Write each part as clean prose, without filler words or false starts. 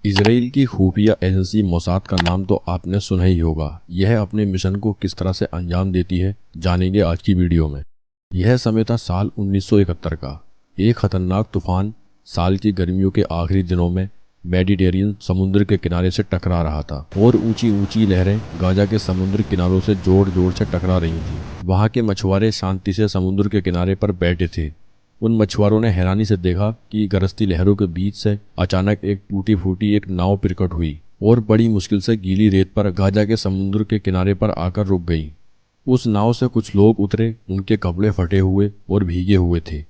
Israel की खुफिया agency Mossad का नाम तो आपने सुना ही होगा। यह अपने मिशन को किस तरह से अंजाम देती है जानेंगे आज की वीडियो में। यह समय था साल 1971 का। एक खतरनाक तूफान साल की गर्मियों के आखिरी दिनों में मेडिटेरियन समुद्र के किनारे से टकरा रहा था और ऊंची ऊंची लहरें गाजा के समुद्र किनारों से जोर जोर से टकरा रही थीं। वहां के मछुआरे शांति से समुद्र के किनारे पर बैठे थे। उन मछुआरों ने हैरानी से देखा कि गरजती लहरों के बीच से अचानक एक टूटी फूटी एक नाव प्रकट हुई और बड़ी मुश्किल से गीली रेत पर गाजा के समुद्र के किनारे पर आकर रुक गई। उस नाव से कुछ लोग उतरे। उनके कपड़े फटे हुए और भीगे हुए थे।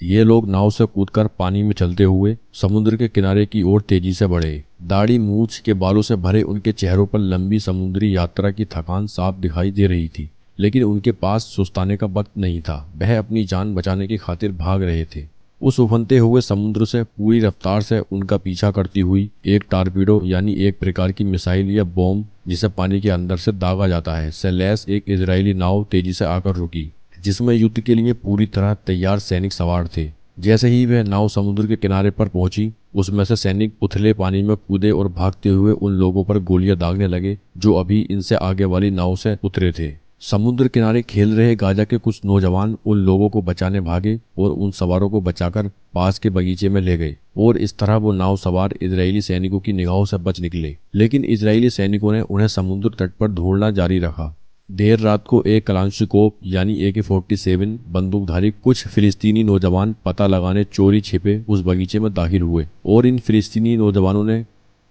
ये लोग नाव से कूदकर पानी में चलते हुए समुद्र के किनारे की ओर तेजी से बढ़े। दाढ़ी मूछ के बालों से भरे उनके चेहरों पर लंबी समुद्री यात्रा की थकान साफ दिखाई दे रही थी, लेकिन उनके पास सुस्ताने का वक्त नहीं था। वह अपनी जान बचाने की खातिर भाग रहे थे। उस उफनते हुए समुद्र से पूरी रफ्तार से उनका पीछा करती हुई एक टारपीडो यानी एक प्रकार की मिसाइल या बॉम्ब जिसे पानी के अंदर से दागा जाता है, से लैस एक इजरायली नाव तेजी से आकर रुकी, जिसमें युद्ध के लिए पूरी तरह तैयार सैनिक सवार थे। जैसे ही वह नाव समुद्र के किनारे पर पहुंची, उसमें से सैनिक उथले पानी में कूदे और भागते हुए उन लोगों पर गोलियां दागने लगे जो अभी इनसे आगे वाली नाव से उतरे थे। समुद्र किनारे खेल रहे गाजा के कुछ नौजवान उन लोगों को बचाने भागे और उन सवारों को बचाकर पास के बगीचे में ले गए और इस तरह वो नाव सवार इजरायली सैनिकों की निगाहों से बच निकले। लेकिन इजरायली सैनिकों ने उन्हें समुद्र तट पर ढूंढना जारी रखा। देर रात को एक कलांशिकोव यानी AK-47 बंदूकधारी कुछ फिलिस्तीनी नौजवान पता लगाने चोरी छिपे उस बगीचे में दाखिल हुए और इन फिलिस्तीनी नौजवानों ने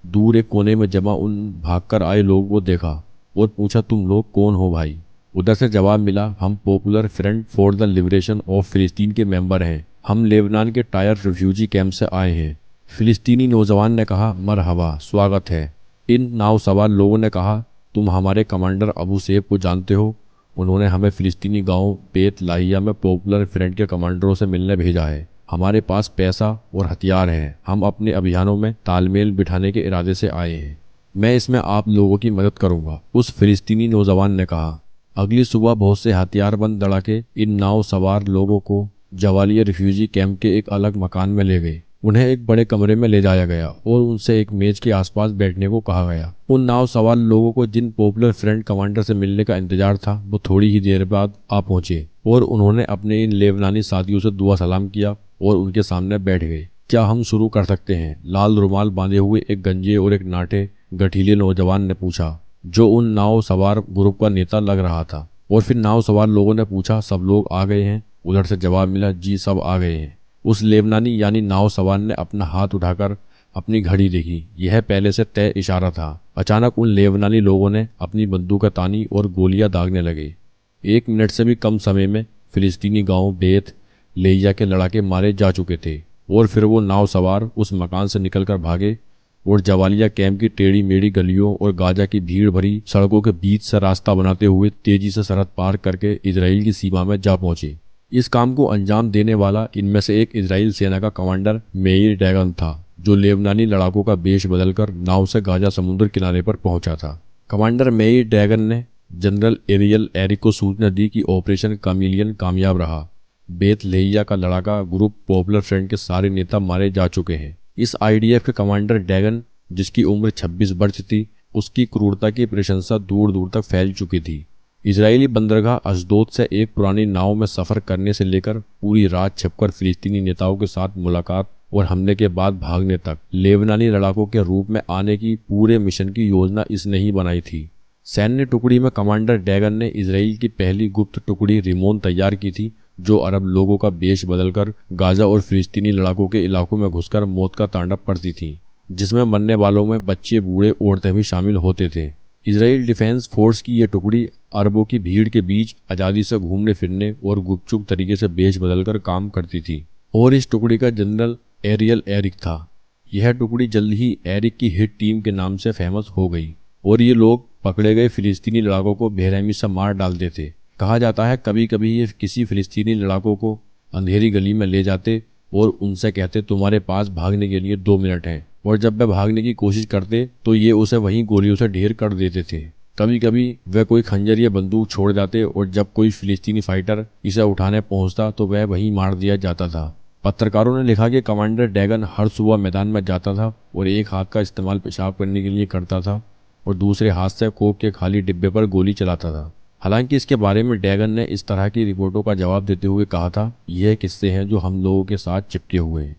दूर एक कोने में जमा उन भागकर आए लोगों को देखा और पूछा, तुम लोग कौन हो भाई? उधर से जवाब मिला, हम popular front for the liberation of फिलिस्तीन के मेंबर हैं। हम लेबनान के टायर रिफ्यूजी कैंप से आए हैं। फिलिस्तीनी नौजवान ने कहा, मरहबा, स्वागत है। इन नाव सवार लोगों ने कहा, तुम हमारे कमांडर अबू सैफ को जानते हो? उन्होंने हमें फिलिस्तीनी गांव बेत लाहिया में पॉपुलर फ्रंट के कमांडरों से मिलने भेजा है। हमारे पास पैसा और हथियार हैं। हम अपने अभियानों में तालमेल बिठाने के इरादे से आए हैं। मैं इसमें आप लोगों की मदद करूंगा, उस फिलिस्तीनी नौजवान ने कहा। अगली सुबह बहुत से हथियारबंद लड़ाके इन नाव सवार लोगों को जवालिया रिफ्यूजी कैंप के एक अलग मकान में ले गए। उन्हें एक बड़े कमरे में ले जाया गया और उनसे एक मेज के आसपास बैठने को कहा गया। उन नाव सवार लोगों को जिन पॉपुलर फ्रंट कमांडर से मिलने का इंतजार था, वो थोड़ी ही देर बाद आ पहुंचे और उन्होंने अपने इन लेबनानी साथियों से दुआ सलाम किया और उनके सामने बैठ गए। क्या हम शुरू कर सकते हैं? लाल रुमाल बांधे हुए एक गंजे और एक नाटे गठीले नौजवान ने पूछा, जो उन नाव सवार ग्रुप का नेता लग रहा था। और फिर नाव सवार लोगों ने पूछा, सब लोग आ गए हैं? उधर से जवाब मिला, जी सब आ गए हैं। उस लेबनानी यानी नाव सवार ने अपना हाथ उठाकर अपनी घड़ी देखी। यह पहले से तय इशारा था। अचानक उन लेबनानी लोगों ने अपनी बंदूक तानी और गोलियां दागने लगे। 1 मिनट से भी कम समय में फिलिस्तीनी गांव बेत लेहिया के लड़ाके मारे जा चुके थे और फिर वो नाव सवार उस मकान से निकलकर भागे और जवालिया कैंप की टेढ़ी मेढ़ी गलियों और गाजा की भीड़ भरी सड़कों के बीच से रास्ता बनाते हुए तेजी से सरहद पार करके इजराइल की सीमा में जा पहुंचे। इस काम को अंजाम देने वाला इनमें से एक इजराइल सेना का कमांडर मेयर डैगन था, जो लेबनानी लड़ाकों का वेश बदलकर नाव से गाजा समुद्र किनारे पर पहुंचा था। कमांडर मेयर डैगन ने जनरल एरियल एरिक को सूचना दी कि ऑपरेशन कामिलियन कामयाब रहा। बेत लेहिया का लड़ाका ग्रुप पॉपुलर फ्रंट के सारे नेता मारे जा चुके हैं। इस IDF के कमांडर डैगन, जिसकी उम्र 26 वर्ष थी, उसकी क्रूरता की प्रशंसा दूर दूर तक फैल चुकी थी। इजरायली बंदरगाह अशदोद से एक पुरानी नाव में सफर करने से लेकर पूरी रात छिपकर फिलिस्तीनी नेताओं के साथ मुलाकात और हमले के बाद भागने तक लेबनानी लड़ाकों के रूप में आने की पूरे मिशन की योजना इसने ही बनाई थी। सैन्य टुकड़ी में कमांडर डैगन ने इजराइल की पहली गुप्त टुकड़ी रिमोन तैयार की थी, जो अरब लोगों का वेश बदलकर गाजा और फिलिस्तीनी लड़ाकों के इलाकों में घुसकर मौत का तांडव करती थी, जिसमें मरने वालों में बच्चे, बूढ़े, औरतें भी शामिल होते थे। इजराइल डिफेंस फोर्स की यह टुकड़ी अरबों की भीड़ के बीच आज़ादी से घूमने फिरने और गुपचुप तरीके से वेश बदलकर काम करती थी और इस टुकड़ी का जनरल एरियल एरिक था। यह टुकड़ी जल्द ही एरिक की हिट टीम के नाम से फेमस हो गई और ये लोग पकड़े गए फिलिस्तीनी लड़ाकों को बेरहमी से मार डालते थे। कहा जाता है कभी कभी ये किसी फिलिस्तीनी लड़ाकों को अंधेरी गली में ले जाते और उनसे कहते, तुम्हारे पास भागने के लिए 2 मिनट हैं, और जब वह भागने की कोशिश करते तो ये उसे वहीं गोलियों से ढेर कर देते थे। कभी कभी वह कोई खंजर या बंदूक छोड़ जाते और जब कोई फिलिस्तीनी फाइटर इसे उठाने पहुंचता तो वह वहीं मार दिया जाता था। पत्रकारों ने लिखा कि कमांडर डैगन हर सुबह मैदान में जाता था और एक हाथ का इस्तेमाल पेशाब करने के लिए करता था और दूसरे हाथ से कोक के खाली डिब्बे पर गोली चलाता था। हालांकि इसके बारे में डैगन ने इस तरह की रिपोर्टों का जवाब देते हुए कहा था, यह किस्से हैं जो हम लोगों के साथ चिपके हुए हैं।